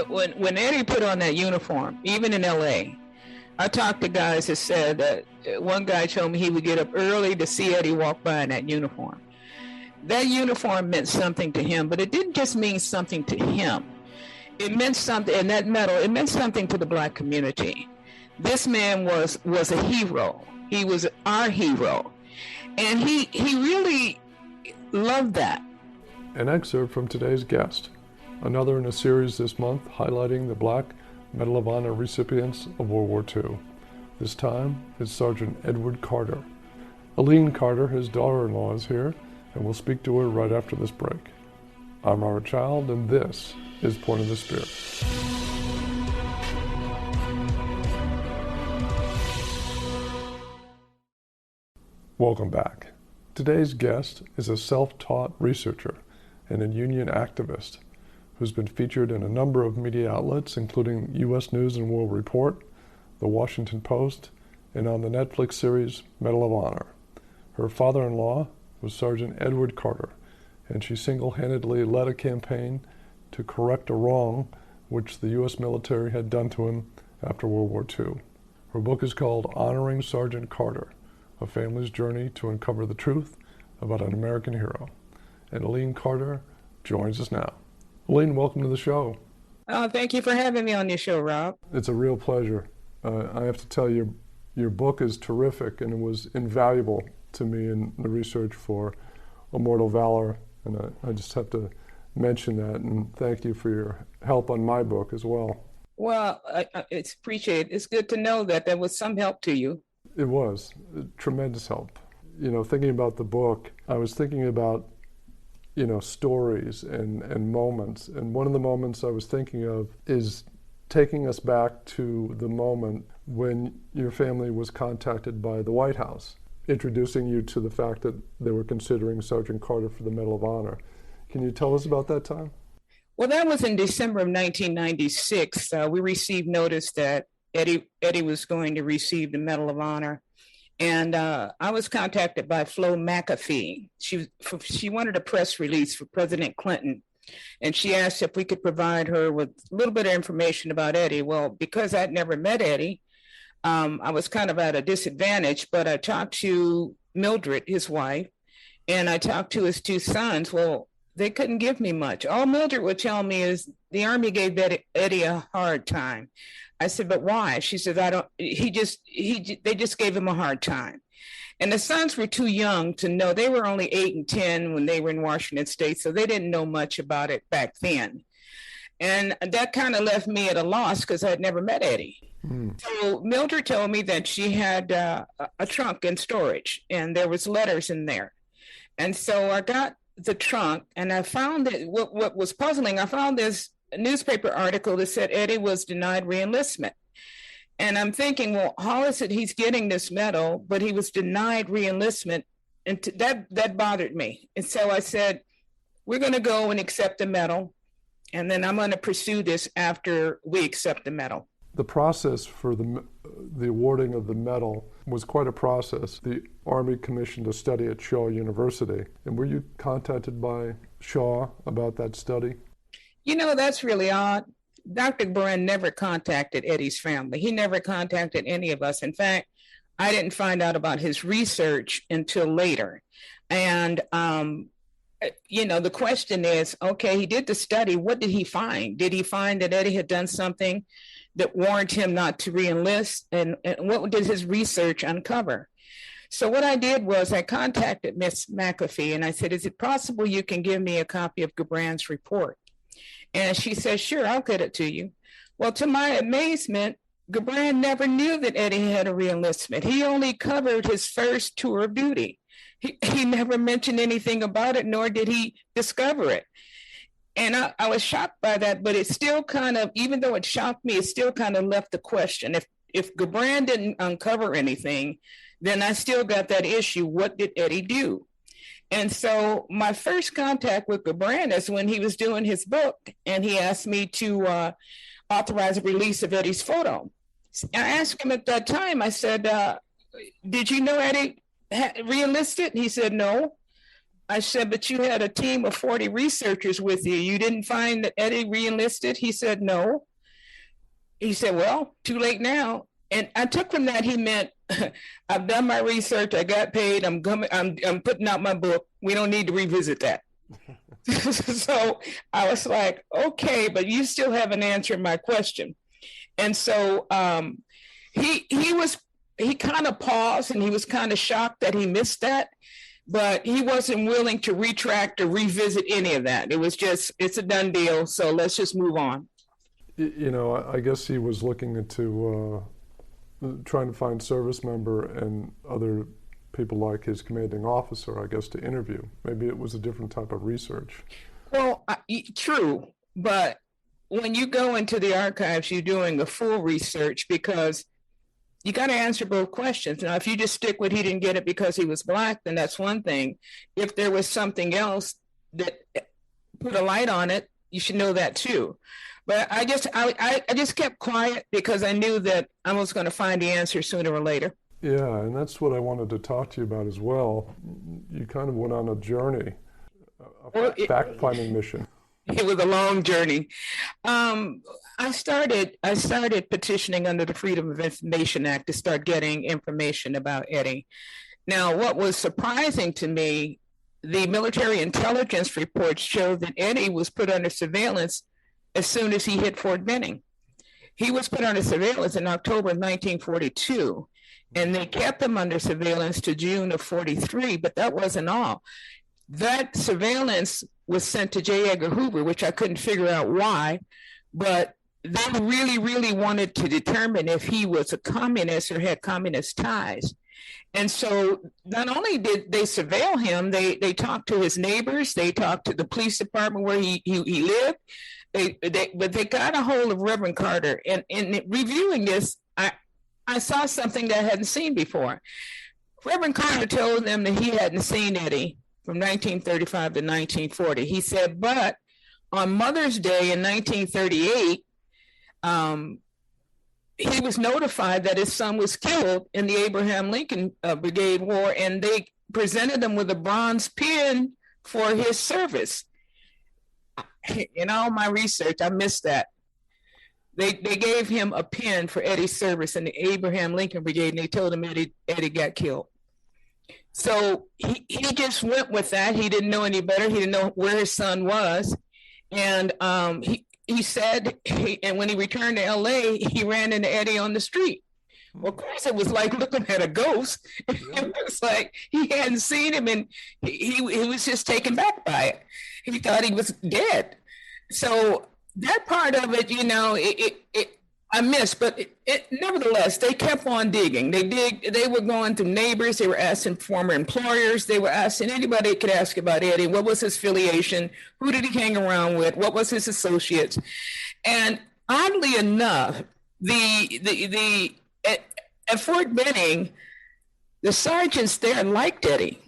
when Eddie put on that uniform, even in L.A., I talked to guys that said that one guy told me he would get up early to see Eddie walk by in that uniform. That uniform meant something to him, but it didn't just mean something to him. It meant something, and that medal, it meant something to the Black community. This man was a hero. He was our hero. And he really loved that. An excerpt from today's guest, another in a series this month highlighting the Black Medal of Honor recipients of World War II. This time, it's Sergeant Edward Carter. Allene Carter, his daughter-in-law, is here, and we'll speak to her right after this break. I'm Robert Child, and this is Point of the Spear. Welcome back. Today's guest is a self-taught researcher and a union activist who's been featured in a number of media outlets, including U.S. News and World Report, The Washington Post, and on the Netflix series Medal of Honor. Her father-in-law was Sergeant Edward Carter, and she single-handedly led a campaign to correct a wrong which the U.S. military had done to him after World War II. Her book is called Honoring Sgt. Carter, A Family's Journey to Uncover the Truth About an American Hero. And Allene Carter joins us now. Allene, welcome to the show. Oh, thank you for having me on your show, Rob. It's a real pleasure. I have to tell you, your book is terrific, and it was invaluable to me in the research for Immortal Valor, and I just have to mention that, and thank you for your help on my book as well. Well, it's appreciated. It's good to know that there was some help to you. It was tremendous help. You know, thinking about the book, I was thinking about, stories and moments. And one of the moments I was thinking of is taking us back to the moment when your family was contacted by the White House, introducing you to the fact that they were considering Sergeant Carter for the Medal of Honor. Can you tell us about that time? Well, that was in December of 1996. We received notice that Eddie was going to receive the Medal of Honor. And I was contacted by Flo McAfee. She wanted a press release for President Clinton. And she asked if we could provide her with a little bit of information about Eddie. Well, because I'd never met Eddie, I was kind of at a disadvantage, but I talked to Mildred, his wife, and I talked to his two sons. Well, they couldn't give me much. All Mildred would tell me is the Army gave Eddie a hard time. I said, but why? She said, they just gave him a hard time. And the sons were too young to know. They were only 8 and 10 when they were in Washington State, so they didn't know much about it back then. And that kind of left me at a loss because I'd never met Eddie. So Mildred told me that she had a trunk in storage, and there was letters in there. And so I got the trunk, and I found that what was puzzling, I found this newspaper article that said Eddie was denied reenlistment. And I'm thinking, well, how is it he's getting this medal, but he was denied reenlistment? And that bothered me. And so I said, we're going to go and accept the medal, and then I'm going to pursue this after we accept the medal. The process for the awarding of the medal was quite a process. The Army commissioned a study at Shaw University. And were you contacted by Shaw about that study? That's really odd. Dr. Brand never contacted Eddie's family. He never contacted any of us. In fact, I didn't find out about his research until later. And, the question is, okay, he did the study. What did he find? Did he find that Eddie had done something that warranted him not to reenlist? And what did his research uncover? So what I did was I contacted Miss McAfee, and I said, is it possible you can give me a copy of Gabrand's report? And she said, sure, I'll get it to you. Well, to my amazement, Gabrand never knew that Eddie had a reenlistment. He only covered his first tour of duty. He never mentioned anything about it, nor did he discover it. And I was shocked by that, but it still kind of, even though it shocked me, it still kind of left the question. If Gabrand didn't uncover anything, then I still got that issue. What did Eddie do? And so my first contact with Gabrand is when he was doing his book, and he asked me to authorize a release of Eddie's photo. I asked him at that time, I said, did you know Eddie re-enlisted? He said, no. I said, but you had a team of 40 researchers with you. You didn't find that Eddie re-enlisted? He said, no. He said, well, too late now. And I took from that he meant, I've done my research, I got paid, I'm putting out my book. We don't need to revisit that. So I was like, okay, but you still haven't answered my question. And so he kind of paused, and he was kind of shocked that he missed that, but he wasn't willing to retract or revisit any of that. It was just, it's a done deal, so let's just move on. You know, I guess he was looking into trying to find service member and other people like his commanding officer, I guess, to interview. Maybe it was a different type of research. Well, true, but when you go into the archives, you're doing a full research because you got to answer both questions. Now, if you just stick with he didn't get it because he was Black, then that's one thing. If there was something else that put a light on it, you should know that too. But I just kept quiet because I knew that I was going to find the answer sooner or later. Yeah, and that's what I wanted to talk to you about as well. You kind of went on a journey, a fact-finding mission. It was a long journey. I started petitioning under the Freedom of Information Act to start getting information about Eddie. Now, what was surprising to me, the military intelligence reports showed that Eddie was put under surveillance as soon as he hit Fort Benning. He was put under surveillance in October of 1942, and they kept him under surveillance to June of 43, but that wasn't all. That surveillance was sent to J. Edgar Hoover, which I couldn't figure out why, but they really, really wanted to determine if he was a communist or had communist ties. And so not only did they surveil him, they talked to his neighbors, they talked to the police department where he lived, but they got a hold of Reverend Carter. And in reviewing this, I saw something that I hadn't seen before. Reverend Carter told them that he hadn't seen Eddie from 1935 to 1940. He said, but on Mother's Day in 1938, he was notified that his son was killed in the Abraham Lincoln Brigade War, and they presented him with a bronze pin for his service. In all my research, I missed that. They gave him a pin for Eddie's service in the Abraham Lincoln Brigade, and they told him Eddie got killed. So he just went with that. He didn't know any better. He didn't know where his son was. And he said, and when he returned to LA, he ran into Eddie on the street. Well, of course, it was like looking at a ghost. It was like he hadn't seen him, and he was just taken back by it. He thought he was dead. So that part of it, you know, I missed, but nevertheless, they kept on digging. They were going to neighbors. They were asking former employers. They were asking anybody they could ask about Eddie. What was his affiliation? Who did he hang around with? What was his associates? And oddly enough, at Fort Benning, the sergeants there liked Eddie.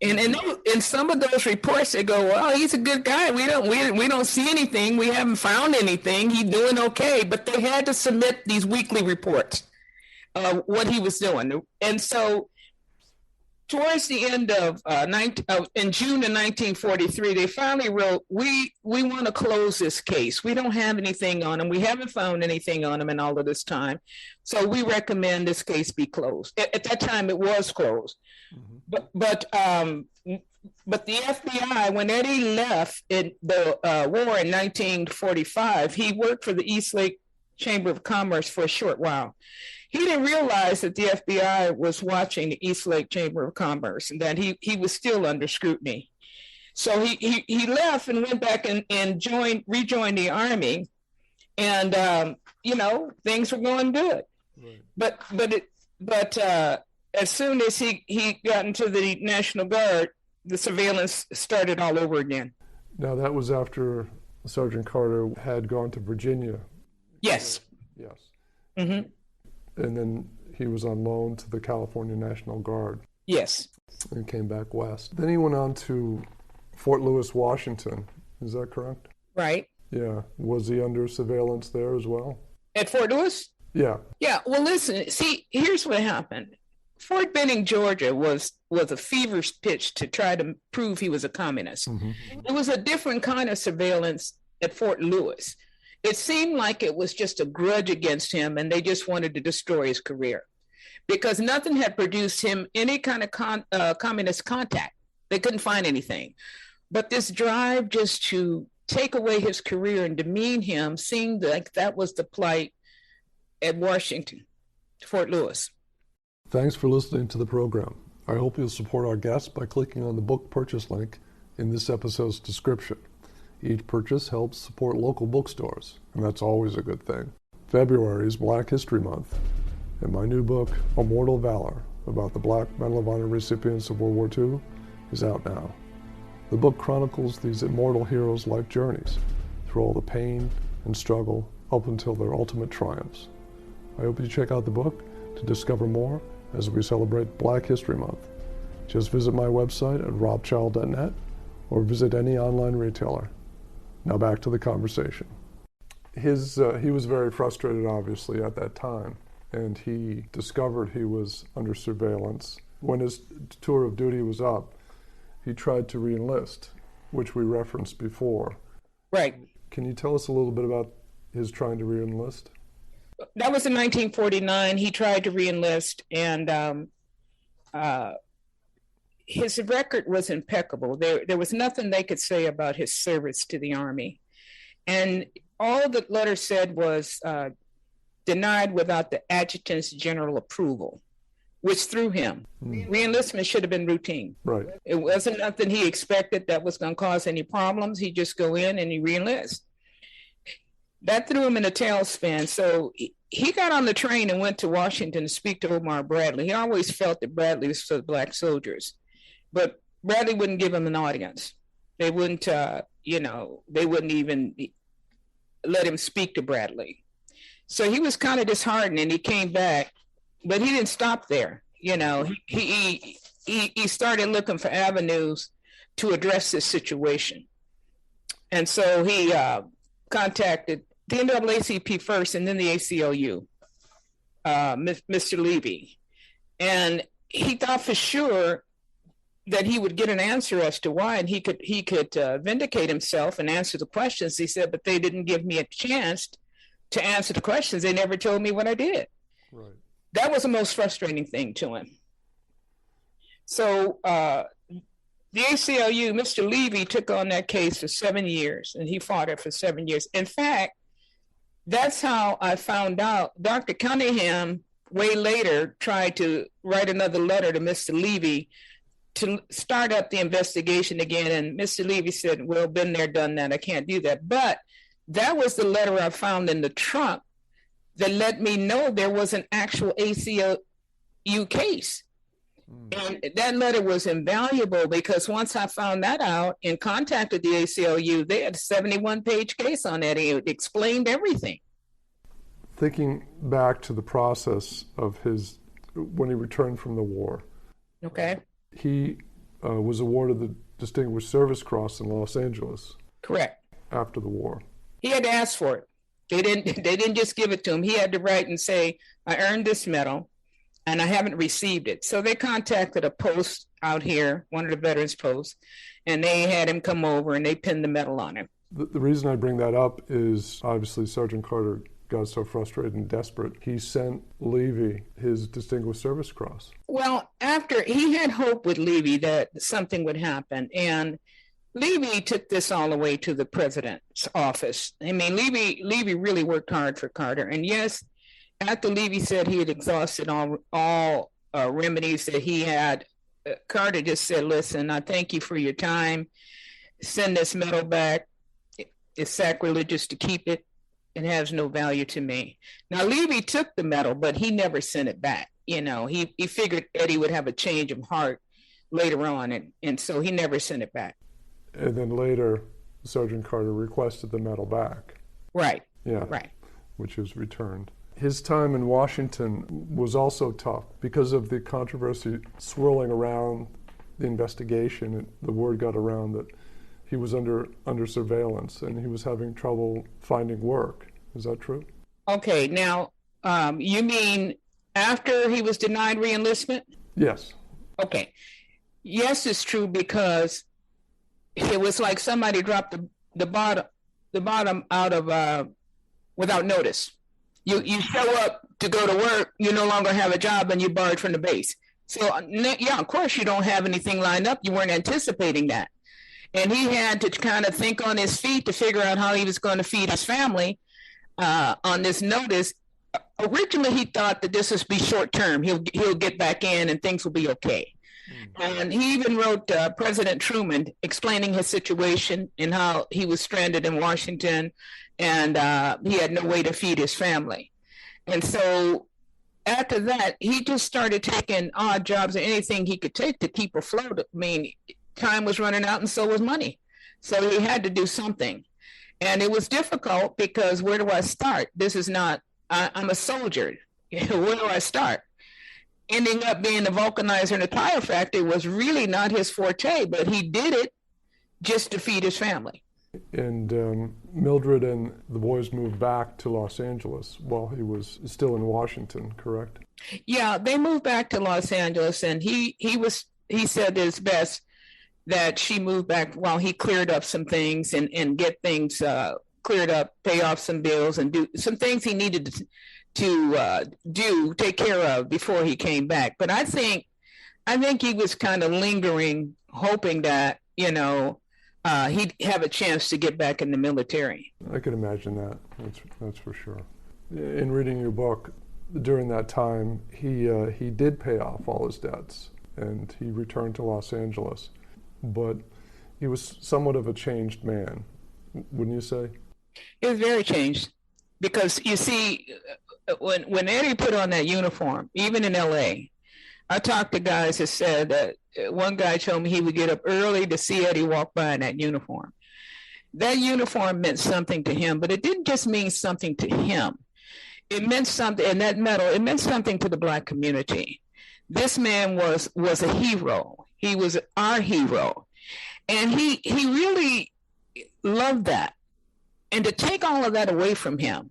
And in some of those reports, they go, well, he's a good guy. We don't see anything. We haven't found anything. He's doing okay. But they had to submit these weekly reports of what he was doing. And so towards the end of in June of 1943, they finally wrote, we want to close this case. We don't have anything on him. We haven't found anything on him in all of this time. So we recommend this case be closed. At that time, it was closed. Mm-hmm. But the FBI, when Eddie left in the war in 1945, he worked for the East Lake Chamber of Commerce for a short while. He didn't realize that the FBI was watching the East Lake Chamber of Commerce and that he was still under scrutiny. So he left and went back and rejoined the Army, and things were going good. Right. But as soon as he got into the National Guard, the surveillance started all over again. Now that was after Sergeant Carter had gone to Virginia. Yes. Yes. Mm-hmm. And then he was on loan to the California National Guard. Yes. And came back west. Then he went on to Fort Lewis, Washington. Is that correct? Right. Yeah. Was he under surveillance there as well? At Fort Lewis? Yeah. Yeah. Well, listen, see, here's what happened. Fort Benning, Georgia was a feverish pitch to try to prove he was a communist. Mm-hmm. It was a different kind of surveillance at Fort Lewis. It seemed like it was just a grudge against him, and they just wanted to destroy his career because nothing had produced him any kind of communist contact. They couldn't find anything. But this drive just to take away his career and demean him seemed like that was the plight at Washington, Fort Lewis. Thanks for listening to the program. I hope you'll support our guests by clicking on the book purchase link in this episode's description. Each purchase helps support local bookstores, and that's always a good thing. February is Black History Month, and my new book, Immortal Valor, about the Black Medal of Honor recipients of World War II, is out now. The book chronicles these immortal heroes' life journeys through all the pain and struggle up until their ultimate triumphs. I hope you check out the book to discover more as we celebrate Black History Month. Just visit my website at robchild.net or visit any online retailer. Now back to the conversation. He was very frustrated, obviously, at that time, and he discovered he was under surveillance. When his tour of duty was up, he tried to re-enlist, which we referenced before. Right. Can you tell us a little bit about his trying to re-enlist? That was in 1949. He tried to re-enlist, and his record was impeccable. There was nothing they could say about his service to the Army. And all the letter said was denied without the adjutant's general approval, which threw him. Re-enlistment should have been routine. Right. It wasn't nothing he expected that was going to cause any problems. He'd just go in and he re-enlist. That threw him in a tailspin. So he got on the train and went to Washington to speak to Omar Bradley. He always felt that Bradley was for black soldiers, but Bradley wouldn't give him an audience. They wouldn't, they wouldn't even let him speak to Bradley. So he was kind of disheartened, and he came back, but he didn't stop there. He started looking for avenues to address this situation. And so he contacted the NAACP first and then the ACLU, Mr. Levy. And he thought for sure that he would get an answer as to why, and he could vindicate himself and answer the questions. He said, but they didn't give me a chance to answer the questions. They never told me what I did. Right. That was the most frustrating thing to him. So the ACLU, Mr. Levy, took on that case for 7 years, and he fought it for 7 years. In fact, that's how I found out. Dr. Cunningham, way later, tried to write another letter to Mr. Levy to start up the investigation again. And Mr. Levy said, well, been there, done that. I can't do that. But that was the letter I found in the trunk that let me know there was an actual ACLU case. And that letter was invaluable because once I found that out and contacted the ACLU, they had a 71-page case on that. It explained everything. Thinking back to the process of when he returned from the war. Okay. He was awarded the Distinguished Service Cross in Los Angeles. Correct. After the war. He had to ask for it. They didn't just give it to him. He had to write and say, I earned this medal and I haven't received it. So they contacted a post out here, one of the veterans posts, and they had him come over and they pinned the medal on him. The reason I bring that up is obviously Sergeant Carter got so frustrated and desperate, he sent Levy his Distinguished Service Cross. Well, after he had hope with Levy that something would happen, and Levy took this all the way to the president's office. I mean, Levy really worked hard for Carter. And yes, after Levy said he had exhausted all remedies that he had, Carter just said, listen, I thank you for your time. Send this medal back. It's sacrilegious to keep it. It has no value to me. Now, Levy took the medal, but he never sent it back. He figured Eddie would have a change of heart later on, and so he never sent it back. And then later, Sergeant Carter requested the medal back. Right. Yeah. Right. Which was returned. His time in Washington was also tough because of the controversy swirling around the investigation. The word got around that he was under surveillance and he was having trouble finding work. Is that true? Okay. Now, you mean After he was denied reenlistment? Yes. Okay. Yes, it's true, because it was like somebody dropped the bottom out of without notice. You show up to go to work, you no longer have a job, and you borrowed from the base. So yeah, of course you don't have anything lined up. You weren't anticipating that. And he had to kind of think on his feet to figure out how he was going to feed his family on this notice. Originally, he thought that this would be short term. He'll get back in and things will be okay. And he even wrote President Truman explaining his situation and how he was stranded in Washington, and he had no way to feed his family. And so after that, he just started taking odd jobs or anything he could take to keep afloat. I mean, time was running out and so was money. So he had to do something. And it was difficult because where do I start? This is not, I'm a soldier. Where do I start? Ending up being a vulcanizer in a tire factory was really not his forte, but he did it just to feed his family. And Mildred and the boys moved back to Los Angeles while he was still in Washington, correct? Yeah, they moved back to Los Angeles, and he said it's best that she moved back while he cleared up some things and get things cleared up, pay off some bills, and do some things he needed to take care of before he came back. But I think he was kind of lingering, hoping that, he'd have a chance to get back in the military. I can imagine that. That's for sure. In reading your book, during that time, he did pay off all his debts, and he returned to Los Angeles. But he was somewhat of a changed man, wouldn't you say? He was very changed, because you see, when Eddie put on that uniform, even in L.A., I talked to guys that said that one guy told me he would get up early to see Eddie walk by in that uniform. That uniform meant something to him, but it didn't just mean something to him. It meant something, and that medal, it meant something to the Black community. This man was a hero. He was our hero. And he really loved that. And to take all of that away from him.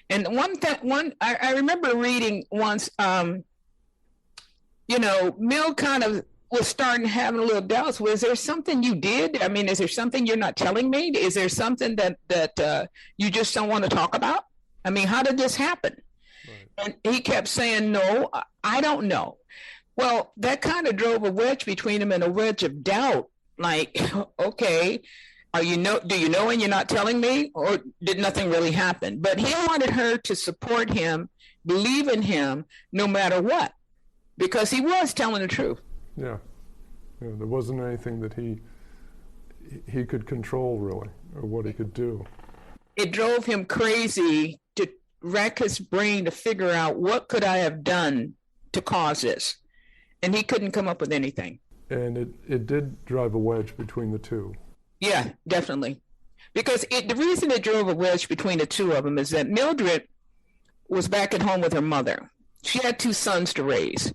And I remember reading once, Mill kind of was starting having a little doubts. Was there something you did? I mean, is there something you're not telling me? Is there something that you just don't want to talk about? I mean, how did this happen? Right. And he kept saying, no, I don't know. Well, that kind of drove a wedge between them, and a wedge of doubt. Like, okay, do you know and you're not telling me? Or did nothing really happen? But he wanted her to support him, believe in him, no matter what, because he was telling the truth. Yeah, there wasn't anything that he could control, really, or what he could do. It drove him crazy to rack his brain to figure out what could I have done to cause this. And he couldn't come up with anything. And it did drive a wedge between the two. Yeah, definitely. Because the reason it drove a wedge between the two of them is that Mildred was back at home with her mother. She had 2 sons to raise.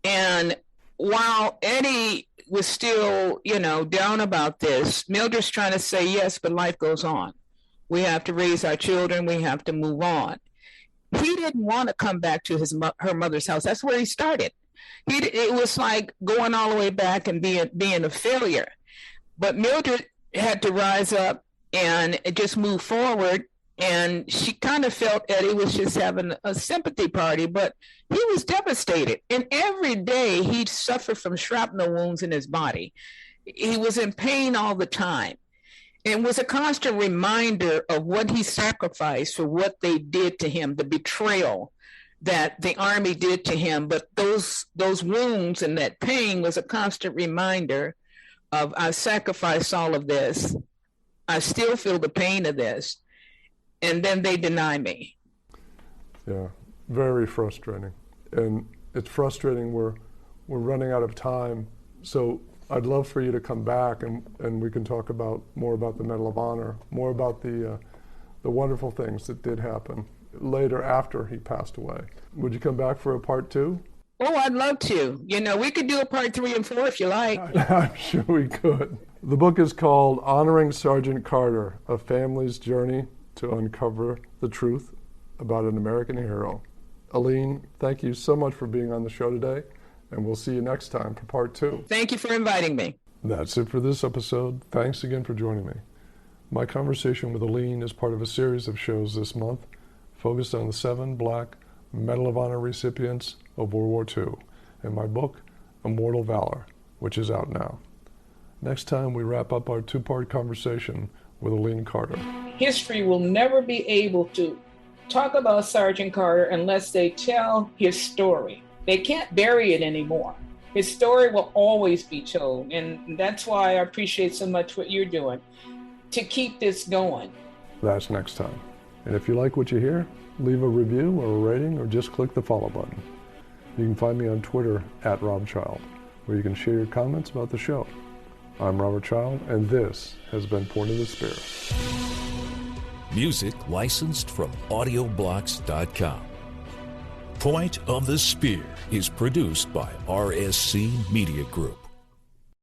And while Eddie was still, down about this, Mildred's trying to say, yes, but life goes on. We have to raise our children. We have to move on. He didn't want to come back to her mother's house. That's where he started. It was like going all the way back and being a failure. But Mildred had to rise up and just move forward. And she kind of felt Eddie was just having a sympathy party, but he was devastated. And every day he'd suffer from shrapnel wounds in his body. He was in pain all the time. It was a constant reminder of what he sacrificed for what they did to him, the betrayal that the Army did to him. But those wounds and that pain was a constant reminder of, I sacrificed all of this. I still feel the pain of this. And then they deny me. Yeah, very frustrating. And it's frustrating we're running out of time. So I'd love for you to come back and we can talk more about the Medal of Honor, more about the wonderful things that did happen later after he passed away. Would you come back for a part 2? Oh, I'd love to. We could do a part 3 and 4 if you like. I'm sure we could. The book is called Honoring Sgt. Carter, A Family's Journey to Uncover the Truth about an American Hero. Allene, thank you so much for being on the show today, and we'll see you next time for part 2. Thank you for inviting me. That's it for this episode. Thanks again for joining me. My conversation with Allene is part of a series of shows this month focused on the 7 Black Medal of Honor recipients of World War II and my book, Immortal Valor, which is out now. Next time, we wrap up our 2-part conversation with Allene Carter. History will never be able to talk about Sergeant Carter unless they tell his story. They can't bury it anymore. His story will always be told, and that's why I appreciate so much what you're doing to keep this going. That's next time. And if you like what you hear, leave a review or a rating or just click the follow button. You can find me on Twitter @RobChild, where you can share your comments about the show. I'm Robert Child, and this has been Point of the Spear. Music licensed from audioblocks.com. Point of the Spear is produced by RSC Media Group.